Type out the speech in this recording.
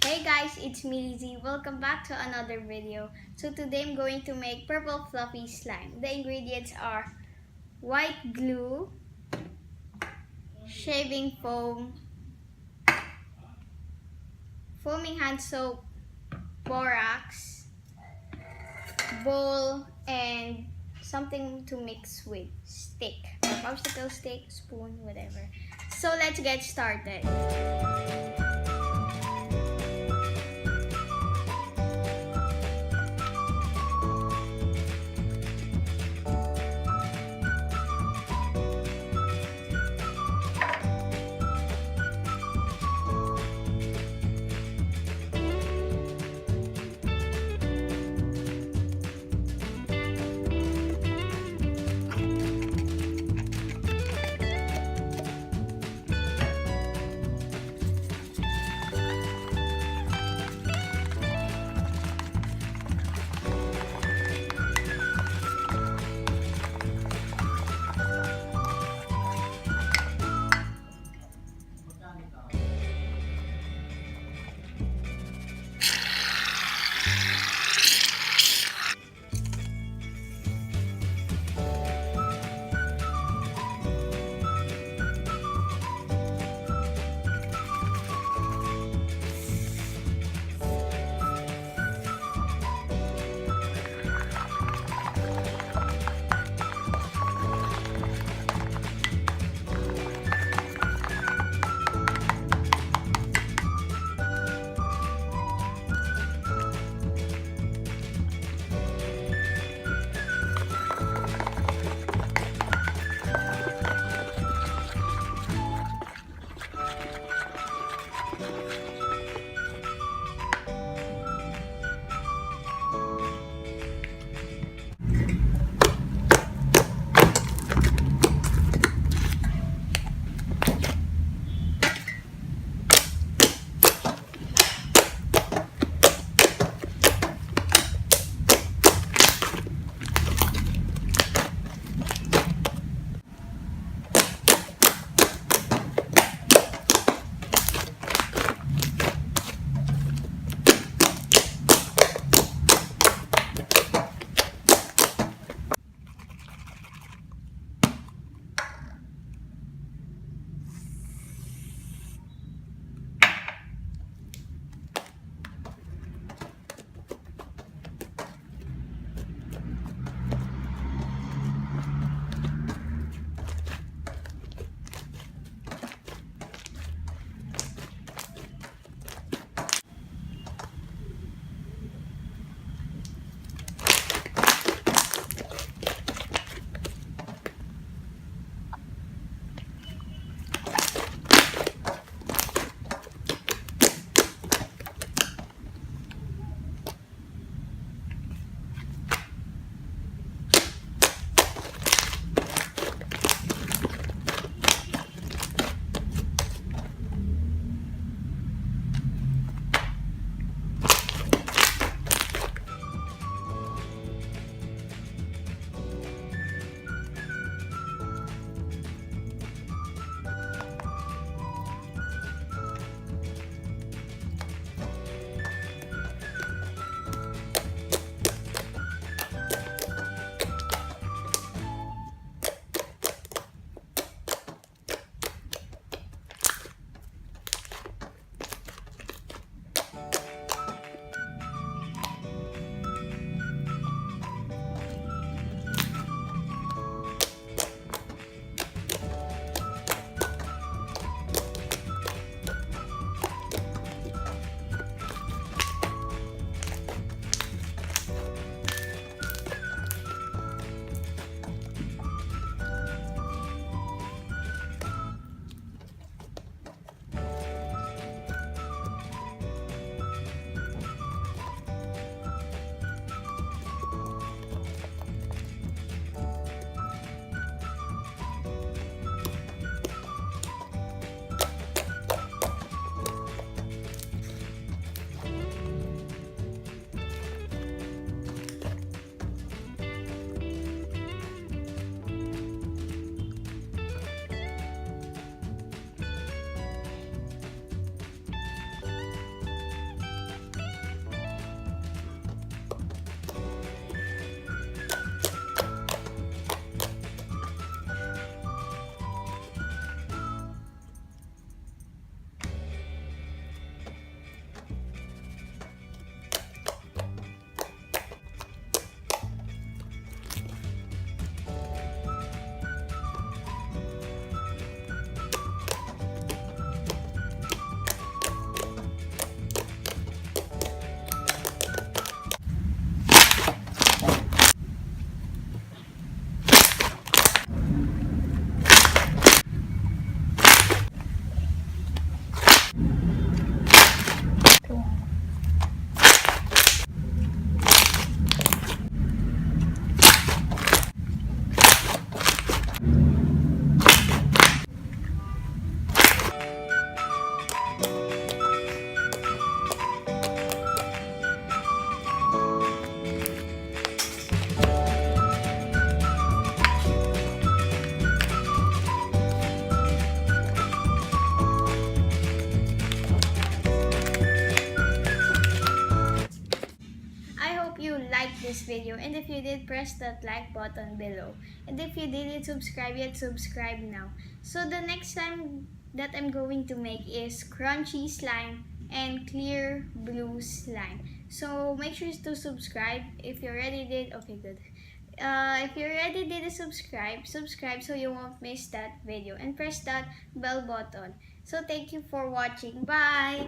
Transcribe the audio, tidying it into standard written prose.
Hey guys, it's me Lizzy. Welcome back to another video. So today I'm going to make purple fluffy slime. The ingredients are white glue, shaving foam, foaming hand soap, borax, bowl, and something to mix with stick, or popsicle stick, spoon, whatever. So let's get started. this video. And if you did, press that like button below. And if you didn't subscribe yet, subscribe now. So the next slime that I'm going to make is crunchy slime and clear blue slime. So make sure to subscribe. If you already did, okay, good. If you already did subscribe so you won't miss that video, and press that bell button. So thank you for watching. Bye!